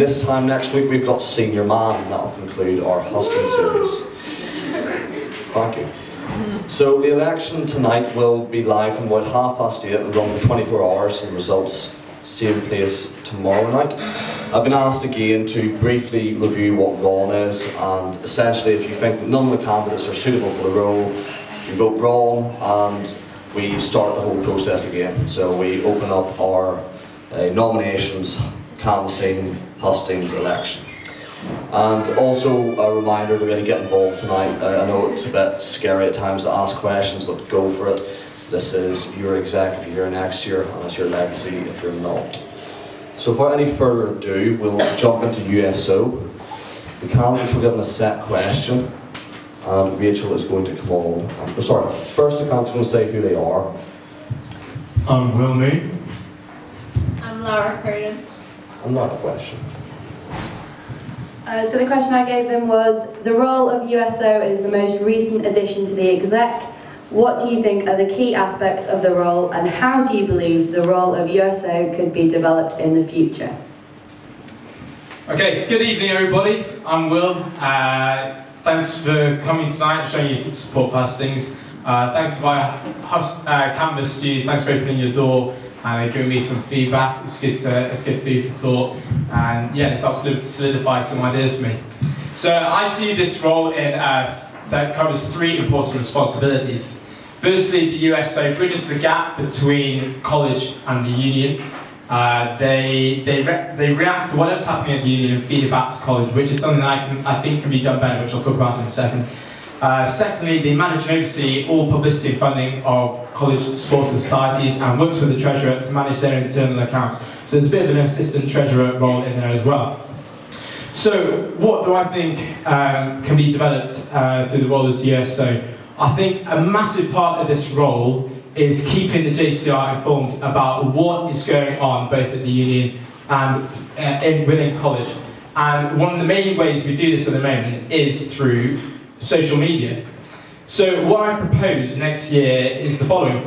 this time next week we've got Senior Man, and that'll conclude our Hustings series. Thank you. So the election tonight will be live from about 8:30 and run for 24 hours, and results same place tomorrow night. I've been asked again to briefly review what wrong is, and essentially if you think that none of the candidates are suitable for the role, you vote wrong and we start the whole process again. So we open up our nominations, canvassing, hustings, election. And also a reminder to really get involved tonight. I know it's a bit scary at times to ask questions, but go for it. This is your exec if you're here next year, and it's your legacy if you're not. So without any further ado, we'll jump into USO. The candidates were given a set question, and Rachel is going to come on. First the candidates are going to say who they are. I'm Moon. I'm Laura Croenen. And not a question. So the question I gave them was, the role of USO is the most recent addition to the exec. What do you think are the key aspects of the role, and how do you believe the role of USO could be developed in the future? Okay, good evening everybody. I'm Will. Thanks for coming tonight, showing your support for Hustings. Thanks for my canvas to you. Thanks for opening your door and giving me some feedback. It's good food for thought, and yeah, it's helped solidify some ideas for me. So I see this role in that covers 3 important responsibilities. Firstly, the USO bridges the gap between college and the union. They react to whatever's happening at the union and feed it back to college, which is something that I think can be done better, which I'll talk about in a second. Secondly, they manage and oversee all publicity and funding of college sports and societies, and works with the treasurer to manage their internal accounts. So there's a bit of an assistant treasurer role in there as well. So what do I think can be developed through the role as USO? I think a massive part of this role is keeping the JCR informed about what is going on both at the union and within college. And one of the main ways we do this at the moment is through social media. So what I propose next year is the following.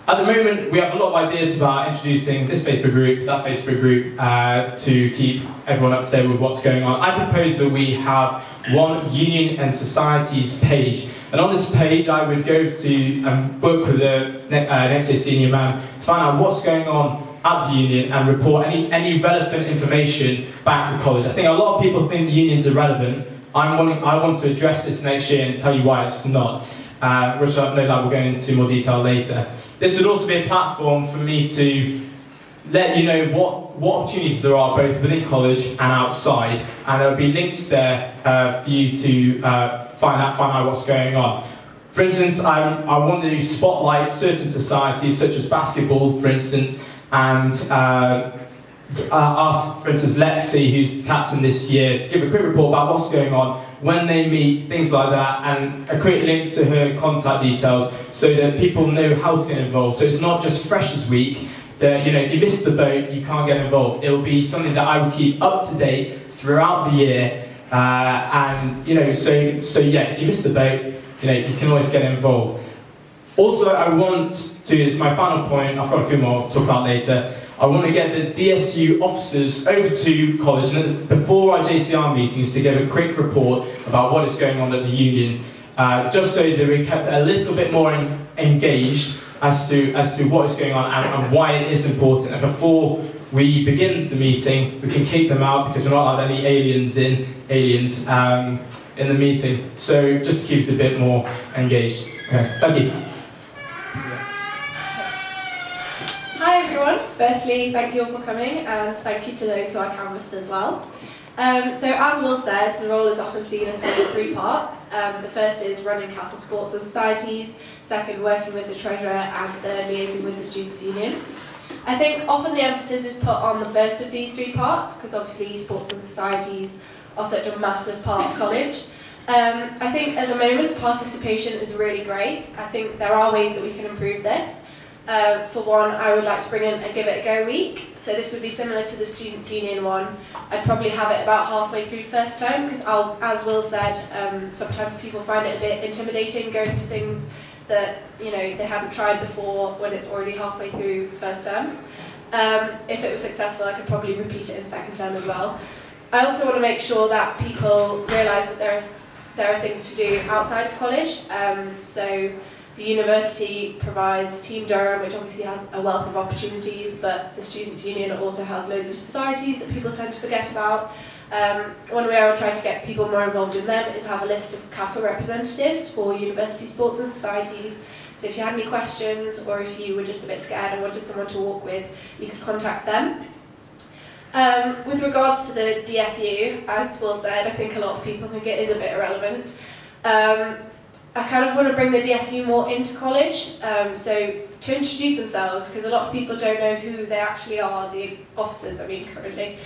At the moment, we have a lot of ideas about introducing this Facebook group, that Facebook group, to keep everyone up to date with what's going on. I propose that we have one union and societies page. And on this page, I would go to and work with the next year's senior man to find out what's going on at the union and report any relevant information back to college. I think a lot of people think unions are relevant. I want to address this next year and tell you why it's not, which I know that we'll go into more detail later. This would also be a platform for me to let you know what opportunities there are both within college and outside, and there will be links there for you to find out what's going on. For instance, I want to spotlight certain societies such as basketball, for instance, and ask, for instance, Lexi, who's the captain this year, to give a quick report about what's going on, when they meet, things like that, and a quick link to her contact details so that people know how to get involved. So it's not just Freshers Week, that, you know, if you miss the boat, you can't get involved. It will be something that I will keep up to date throughout the year, and, you know, so yeah, if you miss the boat, you know, you can always get involved. Also, I want to, it's my final point, I've got a few more I'll talk about later, I want to get the DSU officers over to college and before our JCR meetings to give a quick report about what is going on at the union, just so that we're kept a little bit more engaged as to what is going on and why it is important. And before we begin the meeting, we can kick them out because we're not allowed any aliens in the meeting. So just to keep us a bit more engaged. Okay, thank you. Hi everyone. Firstly, thank you all for coming, and thank you to those who are canvassed as well. So as Will said, the role is often seen as having 3 parts. The first is running castle sports and societies, second working with the treasurer, and third liaising with the students' union. I think often the emphasis is put on the first of these 3 parts, because obviously sports and societies are such a massive part of college. I think at the moment participation is really great. I think there are ways that we can improve this. For one, I would like to bring in a Give It a Go week. So this would be similar to the Students' Union one. I'd probably have it about halfway through first term, because as Will said, sometimes people find it a bit intimidating going to things that, you know, they hadn't tried before when it's already halfway through first term. If it was successful, I could probably repeat it in second term as well. I also want to make sure that people realise that there are things to do outside of college. So the university provides Team Durham, which obviously has a wealth of opportunities, but the Students' Union also has loads of societies that people tend to forget about. One way I would try to get people more involved in them is have a list of castle representatives for university sports and societies. So if you had any questions, or if you were just a bit scared and wanted someone to walk with, you could contact them. With regards to the DSU, as Will said, I think a lot of people think it is a bit irrelevant. I kind of want to bring the DSU more into college, so to introduce themselves, because a lot of people don't know who they actually are, the officers, I mean, currently.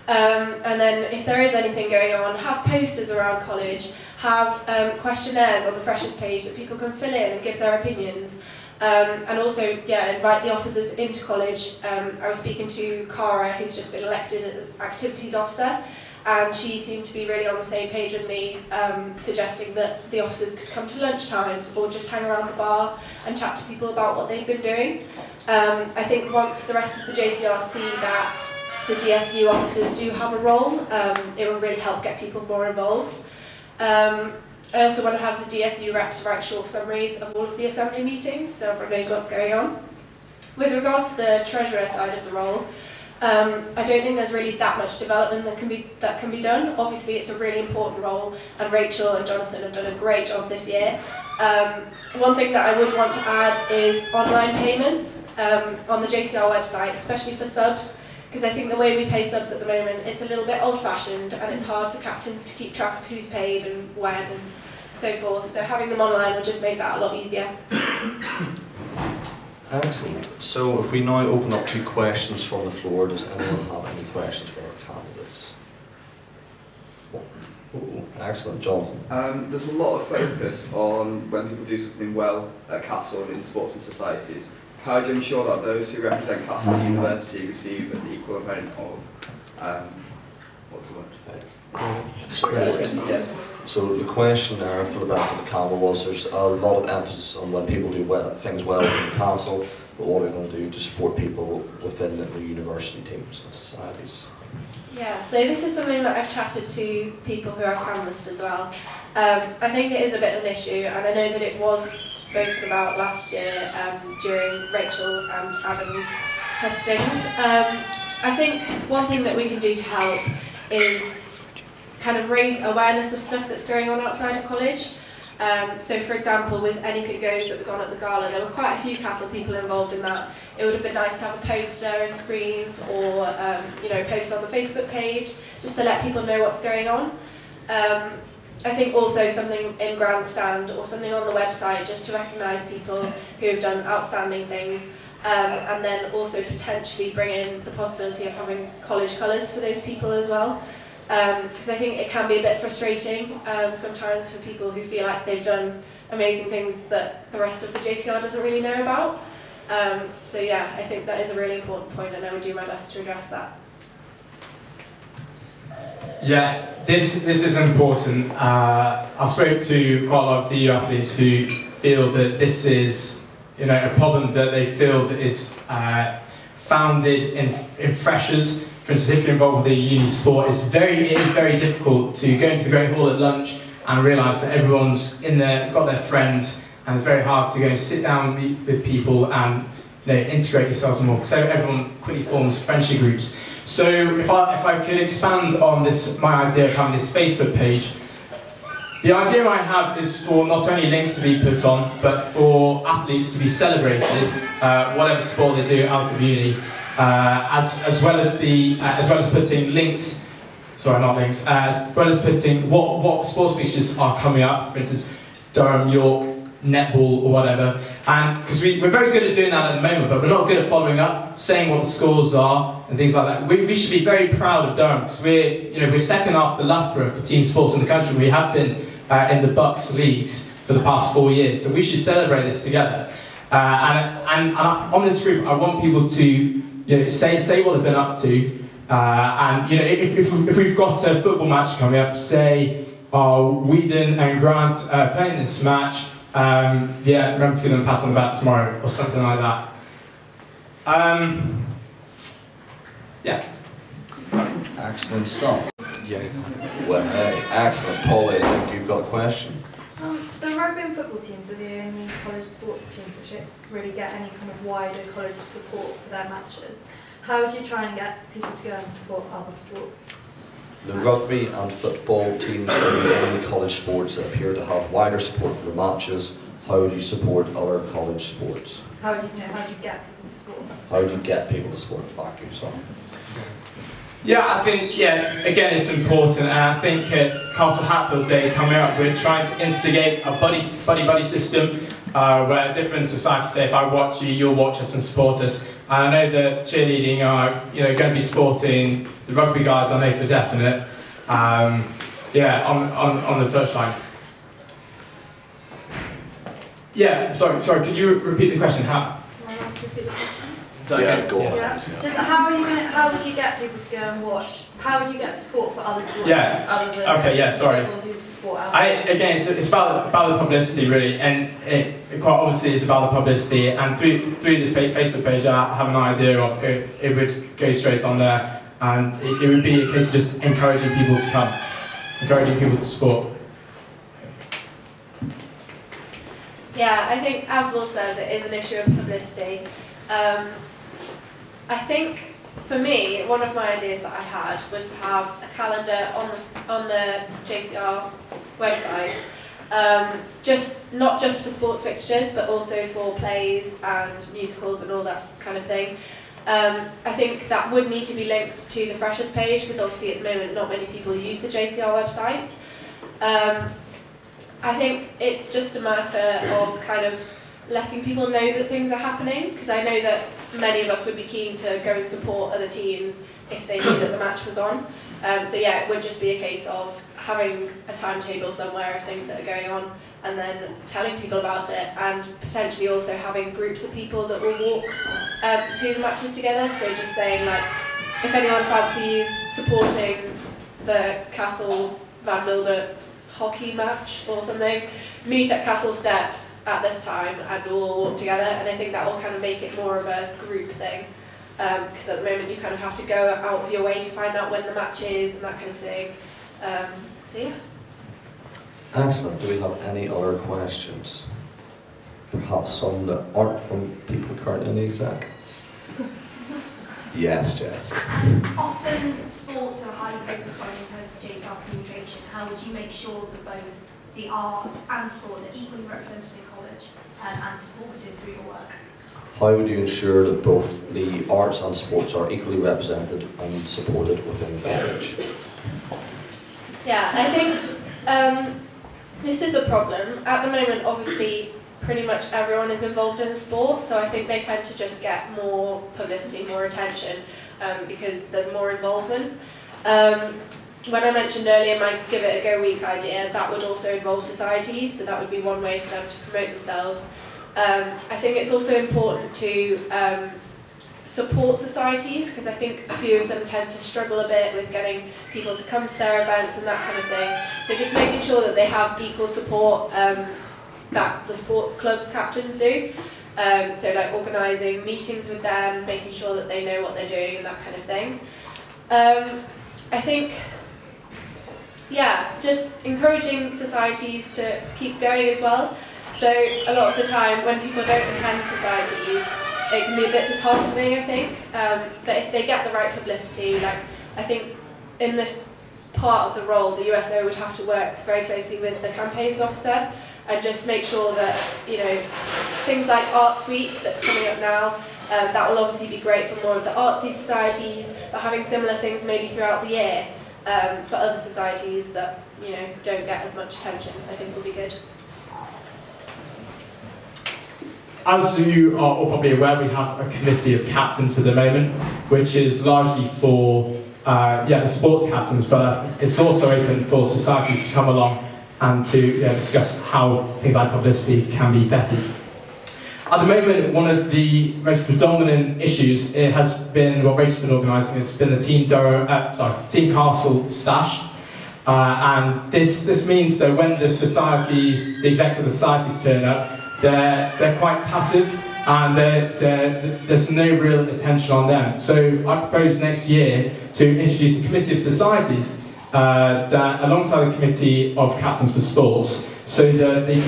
And then if there is anything going on, have posters around college, have questionnaires on the freshers page that people can fill in and give their opinions. And also, yeah, invite the officers into college. I was speaking to Cara, who's just been elected as activities officer, and she seemed to be really on the same page with me, suggesting that the officers could come to lunch times or just hang around the bar and chat to people about what they've been doing. I think once the rest of the JCR see that the DSU officers do have a role, it will really help get people more involved. I also want to have the DSU reps write short summaries of all of the assembly meetings, so everyone knows what's going on. With regards to the treasurer side of the role, I don't think there's really that much development that can be done. Obviously, it's a really important role, and Rachel and Jonathan have done a great job this year. One thing that I would want to add is online payments on the JCR website, especially for subs, because I think the way we pay subs at the moment, it's a little bit old-fashioned, and it's hard for captains to keep track of who's paid and when and so forth. So having them online will just make that a lot easier. Excellent. So if we now open up to questions from the floor, does anyone have any questions for our candidates? Oh, excellent, Jonathan. There's a lot of focus on when people do something well at Castle and in sports and societies. How do you ensure that those who represent Castle University receive an equal amount of, what's the word? So the question there for the benefit of the camera was there's a lot of emphasis on when people do things well in the Castle, but what are we going to do to support people within the university teams and societies? Yeah, so this is something that I've chatted to people who are canvassed as well. I think it is a bit of an issue, and I know that it was spoken about last year during Rachel and Adam's Hustings. I think one thing that we can do to help is kind of raise awareness of stuff that's going on outside of college. So for example, with Anything Goes that was on at the gala, there were quite a few Castle people involved in that. It would have been nice to have a poster and screens, or you know, post on the Facebook page, just to let people know what's going on. I think also something in Grandstand or something on the website, just to recognise people who have done outstanding things, and then also potentially bring in the possibility of having college colours for those people as well. Because I think it can be a bit frustrating sometimes for people who feel like they've done amazing things that the rest of the JCR doesn't really know about. So yeah, I think that is a really important point, and I would do my best to address that. Yeah, this is important. I spoke to quite a lot of DU athletes who feel that this is, you know, a problem that they feel that is founded in freshers. For instance, if you're involved with a uni sport, it is very difficult to go into the Great Hall at lunch and realise that everyone's in there, got their friends, and it's very hard to go and sit down with people and, you know, integrate yourselves more, because everyone quickly forms friendship groups. So if I could expand on this, my idea of having this Facebook page, the idea I have is for not only links to be put on, but for athletes to be celebrated, whatever sport they do out of uni. As well as putting links, sorry, not links, as well as putting what sports fixtures are coming up, for instance, Durham, York, netball or whatever. And because we're very good at doing that at the moment, but we're not good at following up, saying what the scores are and things like that. We should be very proud of Durham, because we're second after Loughborough for team sports in the country. We have been in the Bucks leagues for the past 4 years, so we should celebrate this together. And on this group, I want people to, you know, say what they've been up to, and, you know, if we've got a football match coming up, say, Whedon and Grant playing this match, yeah, remember to give them a pat on the back tomorrow, or something like that. yeah. Excellent stuff. Yeah. Well, hey, excellent. Paulie, I think you've got a question. The rugby and football teams are the only college sports teams which don't really get any kind of wider college support for their matches. How would you try and get people to go and support other sports? The rugby and football teams are the only college sports that appear to have wider support for their matches. How do you support other college sports? How do you get people to support them? How do you get people to support? Thank you, so. Yeah, I think, again, it's important, and I think at Castle Hatfield Day coming up, we're trying to instigate a buddy system where different societies say, if I watch you, you'll watch us and support us. And I know that cheerleading are, going to be supporting the rugby guys, I know for definite, on the touchline. Yeah, sorry, could you repeat the question? How? Yeah, go on. Yeah. Just how would you get people to go and watch? How would you get support for other sports other than people who support out? Again, it's about the publicity really, and it quite obviously it's about the publicity. And through this Facebook page, I have an idea of it would go straight on there, and it would be a case of just encouraging people to come, encouraging people to support. Yeah, I think, as Will says, it is an issue of publicity. I think, for me, one of my ideas that I had was to have a calendar on the JCR website, not just for sports fixtures, but also for plays and musicals and all that kind of thing. I think that would need to be linked to the freshers page, because obviously at the moment not many people use the JCR website. I think it's just a matter of kind of letting people know that things are happening, because I know that many of us would be keen to go and support other teams if they knew that the match was on. So yeah, it would just be a case of having a timetable somewhere of things that are going on, and then telling people about it, and potentially also having groups of people that will walk to the matches together. So just saying, like, if anyone fancies supporting the Castle Van Milder hockey match or something, meet at Castle Steps at this time and we'll all walk together. And I think that will kind of make it more of a group thing, because at the moment you kind of have to go out of your way to find out when the match is and that kind of thing. So yeah. Excellent. Do we have any other questions? Perhaps some that aren't from people currently in the exec? Yes, Jess. Often sports are highly focused on kind of JCR communication. How would you make sure that both the arts and sports are equally represented in college and supported through your work? How would you ensure that both the arts and sports are equally represented and supported within the college? Yeah, I think this is a problem. At the moment, obviously, pretty much everyone is involved in sport, so I think they tend to just get more publicity, more attention, because there's more involvement. When I mentioned earlier my Give It a Go week idea, that would also involve societies, so that would be one way for them to promote themselves. I think it's also important to support societies, because I think a few of them tend to struggle a bit with getting people to come to their events and that kind of thing. So just making sure that they have equal support that the sports clubs captains do. So like organising meetings with them, making sure that they know what they're doing and that kind of thing. I think, yeah, just encouraging societies to keep going as well. So a lot of the time when people don't attend societies, it can be a bit disheartening, I think. But if they get the right publicity, like I think in this part of the role, the USO would have to work very closely with the campaigns officer and just make sure that, you know, things like Arts Week that's coming up now, that will obviously be great for more of the artsy societies, but having similar things maybe throughout the year for other societies that, you know, don't get as much attention, I think will be good. As you are all probably aware, we have a committee of captains at the moment, which is largely for the sports captains, but it's also open for societies to come along and to discuss how things like publicity can be bettered. At the moment, one of the most predominant issues has been what Rachel's been organising. It's been the Team Castle Stash, and this means that when the execs of the societies turn up, they're quite passive. and there's no real attention on them. So I propose next year to introduce a committee of societies that, alongside the committee of captains for sports, so that we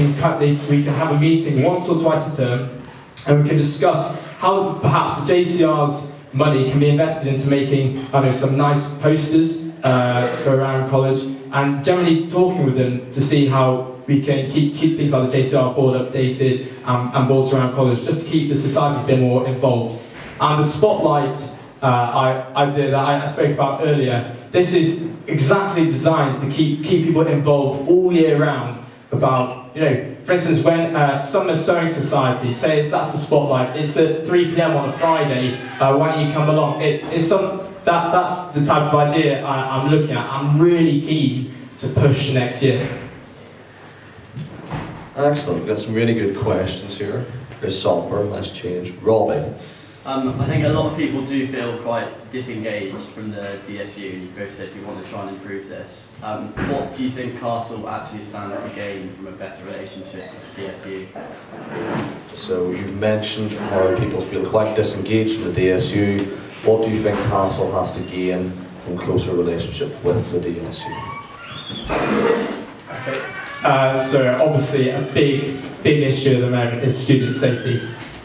can have a meeting once or twice a term, and we can discuss how perhaps the JCR's money can be invested into making, I know, some nice posters for around college, and generally talking with them to see how we can keep things like the JCR board updated and boards around college, just to keep the society a bit more involved. And the spotlight I spoke about earlier, this is exactly designed to keep people involved all year round about, you know, for instance, when Summer Sewing Society, say that's the spotlight, it's at 3 PM on a Friday, why don't you come along? That's the type of idea I'm looking at. I'm really keen to push next year. Excellent, we've got some really good questions here. There's somber, let's change. Robbie. I think a lot of people do feel quite disengaged from the DSU. You both said you want to try and improve this. What do you think Castle actually stand to gain from a better relationship with DSU? So you've mentioned how people feel quite disengaged from the DSU. What do you think Castle has to gain from closer relationship with the DSU? Okay. So obviously a big issue at the moment is student safety,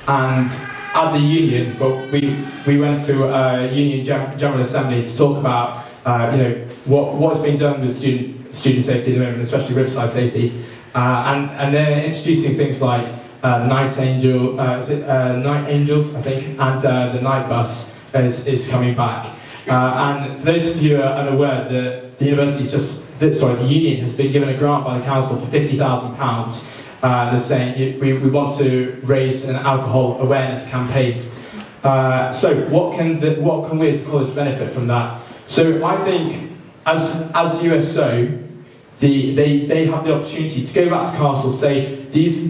and at the union, well, we went to a union general assembly to talk about you know, what's been done with student safety at the moment, especially riverside safety, and they're introducing things like Night Angels, I think, and the night bus is coming back. And for those of you who are unaware, the union has been given a grant by the council for £50,000. They're saying we want to raise an alcohol awareness campaign. So what can we as a college benefit from that? So I think as USO, they have the opportunity to go back to Castle, say this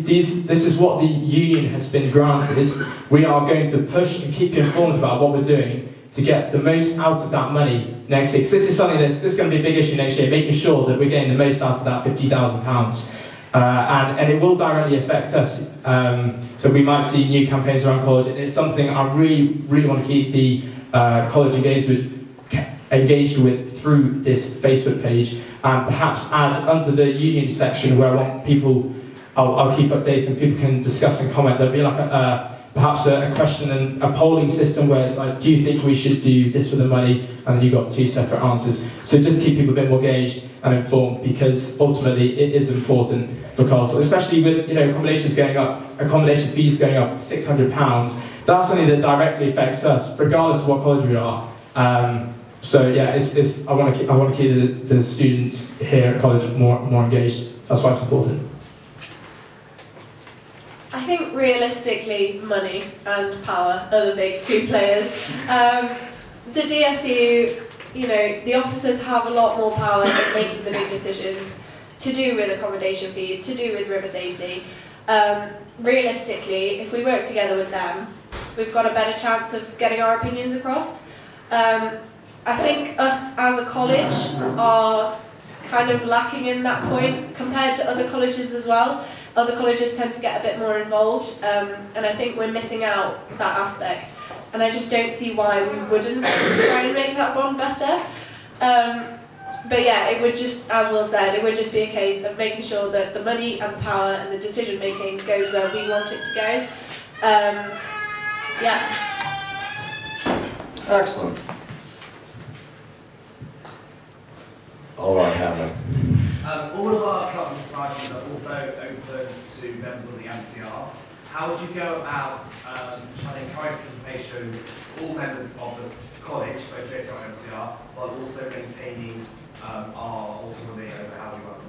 is what the union has been granted. We are going to push and keep you informed about what we're doing to get the most out of that money next year. Because this is something this is going to be a big issue next year, making sure that we're getting the most out of that £50,000. And it will directly affect us. So we might see new campaigns around college. It's something I really want to keep the college engaged with through this Facebook page, and perhaps add under the union section where I want people, I'll keep updates and people can discuss and comment. There'll be like perhaps a question and a polling system where it's like, do you think we should do this with the money? And then you've got 2 separate answers. So just keep people a bit more engaged and informed, because ultimately it is important for Castle, especially with, you know, accommodations going up, accommodation fees going up £600. That's something that directly affects us, regardless of what college we are. So yeah, I want to keep the students here at college more engaged. That's why it's important. I think realistically, money and power are the big 2 players. The DSU, you know, the officers have a lot more power in making the big decisions to do with accommodation fees, to do with river safety. Realistically, if we work together with them, we've got a better chance of getting our opinions across. I think us as a college are kind of lacking in that point compared to other colleges as well. Other colleges tend to get a bit more involved, and I think we're missing out that aspect. And I just don't see why we wouldn't try and make that bond better. But yeah, it would just, as Will said, it would just be a case of making sure that the money and the power and the decision making goes where we want it to go. Yeah. Excellent. All right, Hannah. All of our clubs and societies are also open to members of the MCR. How would you go about trying to encourage participation of all members of the college, both JCR and MCR, while also maintaining our autonomy over how we run?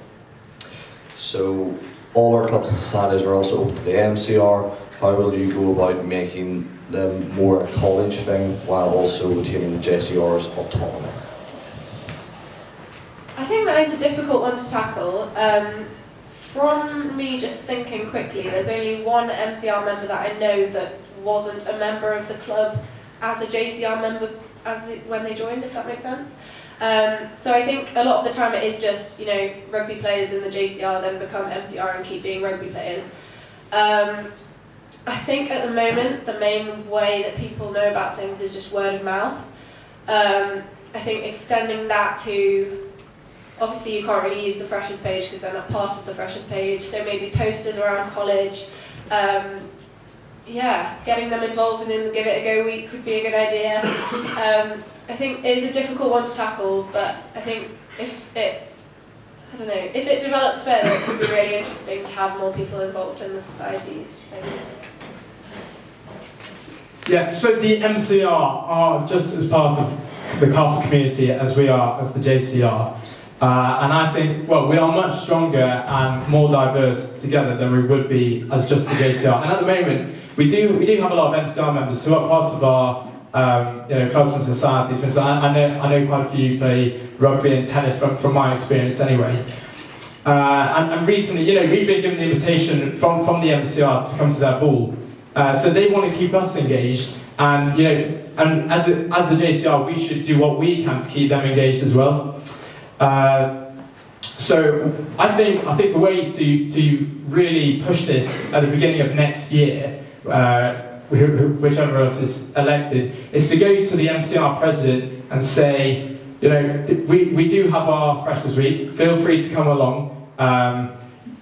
So all our clubs and societies are also open to the MCR. How will you go about making them more a college thing while also retaining the JCR's autonomy? I think that is a difficult one to tackle. From me just thinking quickly, there's only one MCR member that I know that wasn't a member of the club as a JCR member when they joined, if that makes sense. So I think a lot of the time it is just, you know, rugby players in the JCR then become MCR and keep being rugby players. I think at the moment the main way that people know about things is just word of mouth. I think extending that to, obviously you can't really use the freshers page because they're not part of the freshers page, so maybe posters around college. Yeah, getting them involved within the Give It a Go week would be a good idea. I think it is a difficult one to tackle, but I think if it develops further, it could be really interesting to have more people involved in the societies. So. Yeah, so the MCR are just as part of the castle community as we are as the JCR. And I think, well, we are much stronger and more diverse together than we would be as just the JCR. And at the moment, we do have a lot of MCR members who are part of our clubs and societies. For instance, I know quite a few play rugby and tennis from my experience anyway. And recently, we've been given the invitation from the MCR to come to their ball. So they want to keep us engaged, and and as the JCR, we should do what we can to keep them engaged as well. So I think the way to really push this at the beginning of next year, whichever of us is elected, is to go to the MCR president and say, we do have our Freshers Week. Feel free to come along.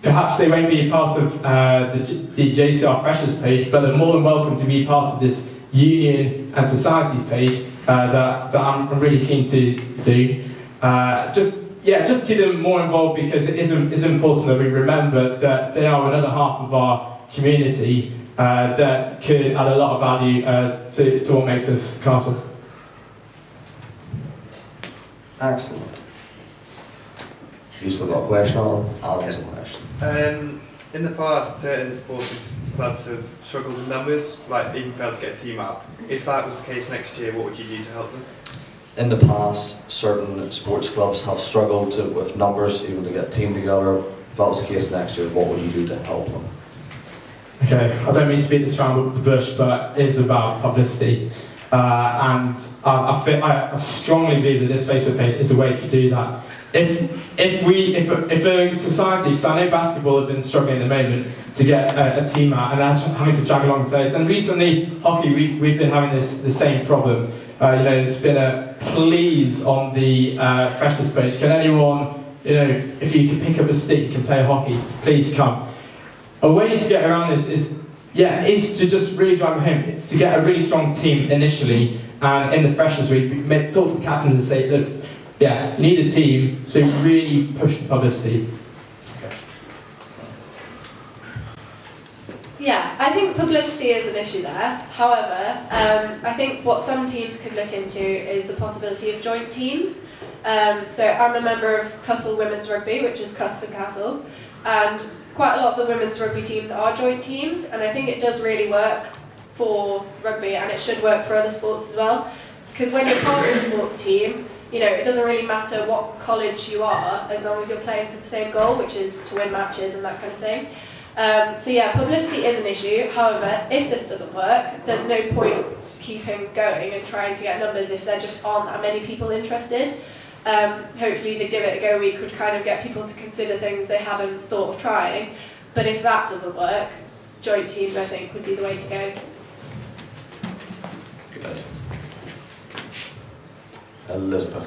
Perhaps they won't be part of the JCR Freshers page, but they're more than welcome to be part of this union and societies page that I'm really keen to do. Just to keep them more involved, because it is important that we remember that they are another half of our community that could add a lot of value to what makes us castle. Excellent. You still got a question, Alan? I'll get a question. In the past, certain sports clubs have struggled with numbers, like even failed to get a team out. If that was the case next year, what would you do to help them? In the past, certain sports clubs have struggled with numbers, even to get a team together. If that was the case next year, what would you do to help them? Okay, I don't mean to beat this around the bush, but it is about publicity. And I strongly believe that this Facebook page is a way to do that. If a society, because I know basketball have been struggling at the moment to get a team out, and they're having to drag along players. And recently, hockey, we've been having the same problem. There's been a please on the Freshers page. Can anyone, if you can pick up a stick, you can play hockey, please come. A way to get around this is to just really drive home, to get a really strong team initially, and in the Freshers Week, talk to the captains and say, look, you need a team, so really push the publicity. Yeah, I think publicity is an issue there. However, I think what some teams could look into is the possibility of joint teams. So I'm a member of Cuthall Women's Rugby, which is Cuths and Castle, and quite a lot of the women's rugby teams are joint teams, and I think it does really work for rugby, and it should work for other sports as well. Because when you're part of a sports team, it doesn't really matter what college you are, as long as you're playing for the same goal, which is to win matches and that kind of thing. So yeah, publicity is an issue. However, if this doesn't work, there's no point keeping going and trying to get numbers if there just aren't that many people interested. Hopefully the Give It a Go week would kind of get people to consider things they hadn't thought of trying. But if that doesn't work, joint teams, I think, would be the way to go. Good. Elizabeth.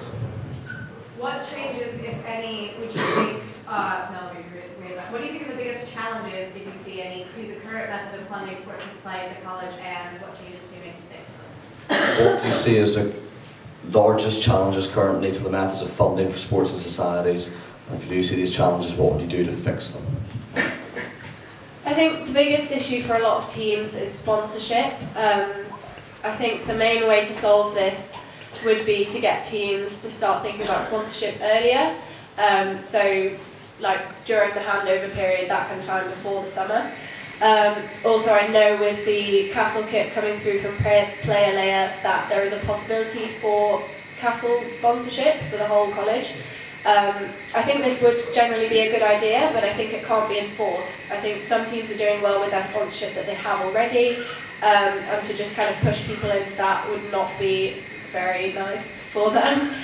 What changes, if any, would you think, what do you think are the biggest challenges, if you see any, to the current method of funding sports and societies at college, and what changes do you make to fix them? What do you see as the largest challenges currently to the methods of funding for sports and societies? And if you do see these challenges, what would you do to fix them? I think the biggest issue for a lot of teams is sponsorship. I think the main way to solve this would be to get teams to start thinking about sponsorship earlier. So like during the handover period, that kind of time before the summer. Also, I know with the Castle kit coming through from Player Layer that there is a possibility for Castle sponsorship for the whole college. I think this would generally be a good idea, but I think it can't be enforced. I think some teams are doing well with their sponsorship that they have already, and to just kind of push people into that would not be very nice for them.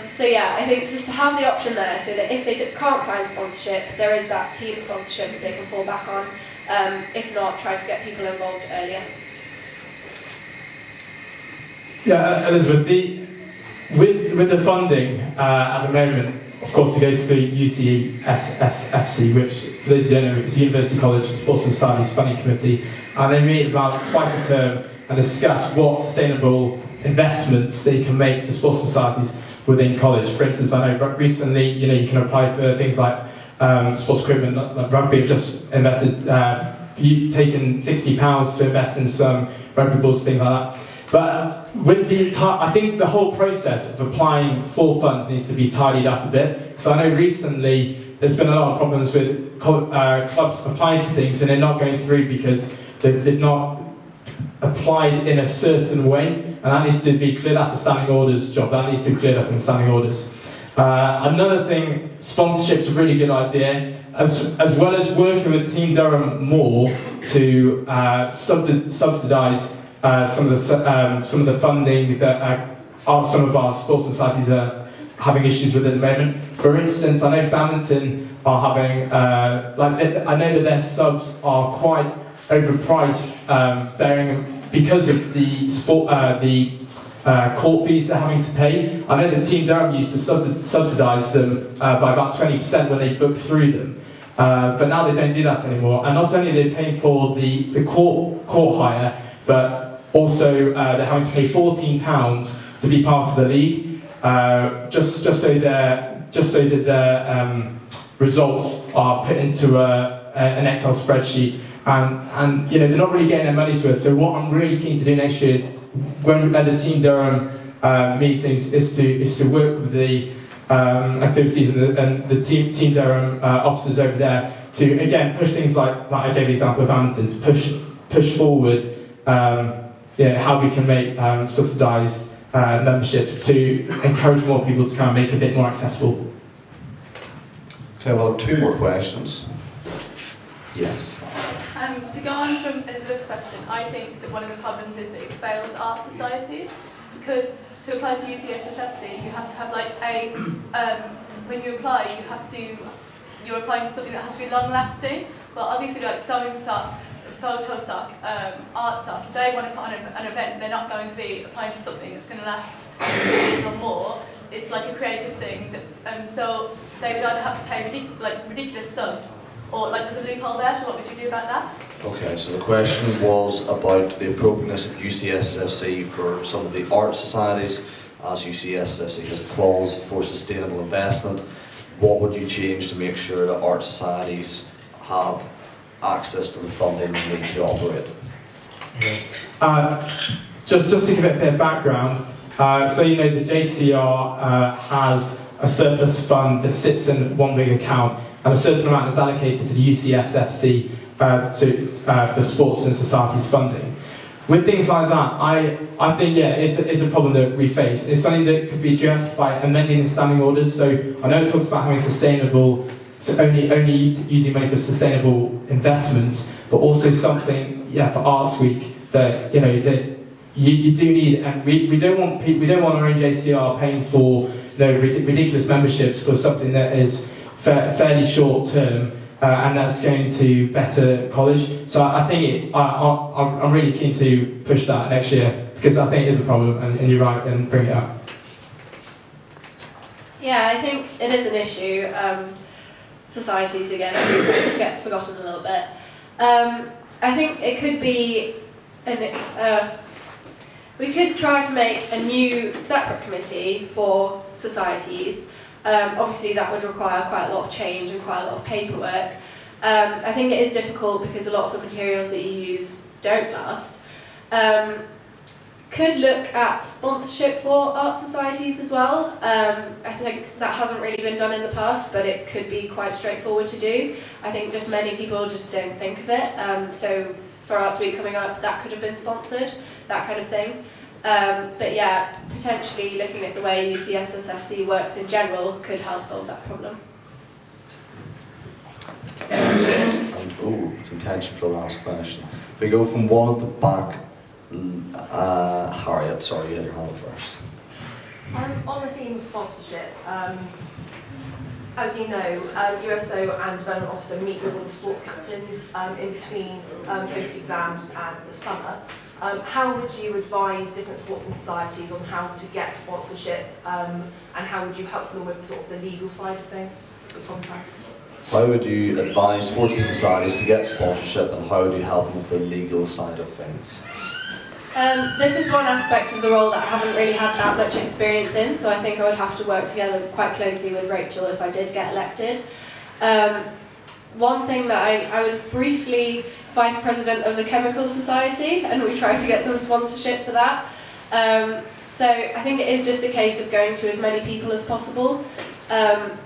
So yeah, I think just to have the option there so that if they can't find sponsorship, there is that team sponsorship that they can fall back on. If not, try to get people involved earlier. Yeah, Elizabeth, with the funding at the moment, of course, it goes through UCSFC, which, for those who don't know, is University College Sports and Societies Funding Committee, and they meet about twice a term and discuss what sustainable investments they can make to sports societies within college. For instance, I know recently, you can apply for things like sports equipment, like rugby have just invested, taken £60 to invest in some rugby balls, things like that. But with I think the whole process of applying for funds needs to be tidied up a bit. So I know recently there's been a lot of problems with clubs applying for things and they're not going through because they've not applied in a certain way, and that needs to be cleared. That's a standing orders job. That needs to be cleared up in standing orders. Another thing, sponsorship's a really good idea. As well as working with Team Durham more to subsidise some of the funding that some of our sports societies are having issues with at the moment. For instance, I know badminton are having, I know that their subs are quite overpriced, because of the court fees they're having to pay. I know that Team Durham used to subsidise them by about 20% when they booked through them, but now they don't do that anymore. And not only are they paying for the court hire, but also they're having to pay £14 to be part of the league, just so that their results are put into an Excel spreadsheet. And they're not really getting their money's worth. So what I'm really keen to do next year is, when at the Team Durham meetings, is to work with the activities and the Team Durham officers over there to again push things like I gave the example of badminton, to push forward how we can make subsidised memberships to encourage more people to kind of make it a bit more accessible. Okay, well, 2 more questions. Yes. To go on from Elizabeth's question, I think that one of the problems is that it fails art societies, because to apply to UCSFC, you have to have like when you apply, you're applying for something that has to be long lasting. Well, obviously like sewing sock, photo sock, art sock, if they want to put on an event, they're not going to be applying for something that's going to last years or more. It's like a creative thing, so they would either have to pay ridiculous sums, or like there's a loophole there, so what would you do about that? Okay, so the question was about the appropriateness of UCSFC for some of the art societies, as UCSFC has a clause for sustainable investment. What would you change to make sure that art societies have access to the funding they need to operate? Just to give it a bit of background, so the JCR has a surplus fund that sits in one big account, and a certain amount is allocated to the UCSFC for sports and societies funding. With things like that, I think it's a problem that we face. It's something that could be addressed by amending the standing orders. So I know it talks about having sustainable, so only using money for sustainable investments, but also something for Arts Week that that you do need, and we don't want our own JCR paying for ridiculous memberships for something that is fairly short term, and that's going to better college. So I think I'm really keen to push that next year, because I think it is a problem, and you're right, and bring it up. Yeah, I think it is an issue. Societies again tend to get forgotten a little bit. I think it could be we could try to make a new separate committee for societies. Obviously that would require quite a lot of change and quite a lot of paperwork. I think it is difficult because a lot of the materials that you use don't last. Could look at sponsorship for art societies as well. I think that hasn't really been done in the past, but it could be quite straightforward to do. I think just many people just don't think of it. So for Arts Week coming up, that could have been sponsored, that kind of thing. But yeah, potentially looking at the way UCSFC works in general could help solve that problem. And contention for the last question. We go from one at the back. Harriet, sorry, you had your hand first. On the theme of sponsorship, as you know, USO and Development Officer meet with all the sports captains in between post exams and the summer. How would you advise different sports and societies on how to get sponsorship, and how would you help them with sort of the legal side of things, the contracts? How would you advise sports and societies to get sponsorship, and how would you help them with the legal side of things? This is one aspect of the role that I haven't really had that much experience in, so I think I would have to work together quite closely with Rachel if I did get elected. One thing that I was briefly vice president of the Chemical Society, and we tried to get some sponsorship for that. So I think it is just a case of going to as many people as possible.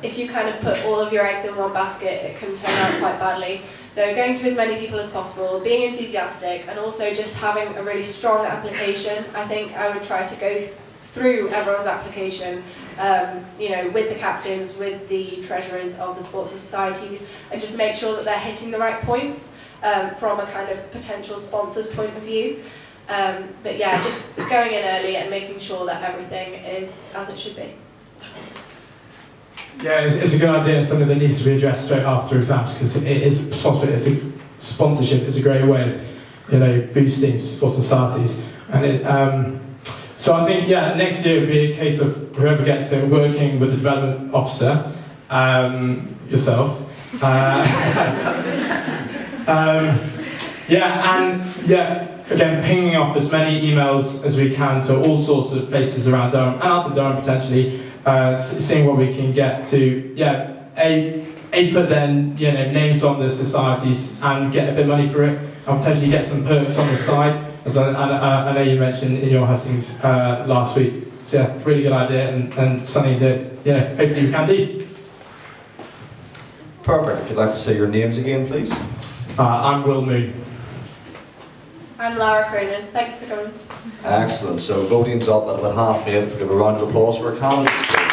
If you kind of put all of your eggs in one basket, it can turn out quite badly. So going to as many people as possible, being enthusiastic, and also just having a really strong application. I think I would try to go through everyone's application, you know, with the captains, with the treasurers of the sports societies, and just make sure that they're hitting the right points from a kind of potential sponsor's point of view. But yeah, just going in early and making sure that everything is as it should be. Yeah, it's a good idea. It's something that needs to be addressed straight after exams, because sponsorship is a great way of, you know, boosting sports societies. And so I think, yeah, next year it would be a case of whoever gets it working with the development officer, yourself. Again, pinging off as many emails as we can to all sorts of places around Durham and out of Durham potentially, seeing what we can get to, put then, you know, names on the societies and get a bit of money for it, and potentially get some perks on the side, as I know you mentioned in your Hustings last week. So yeah, really good idea, and something that, you know, hopefully we can do. Perfect. If you'd like to say your names again, please. I'm Will Moon. I'm Laura Croenen. Thank you for coming. Excellent. So voting's up at about 8:30. Give a round of applause for our candidates.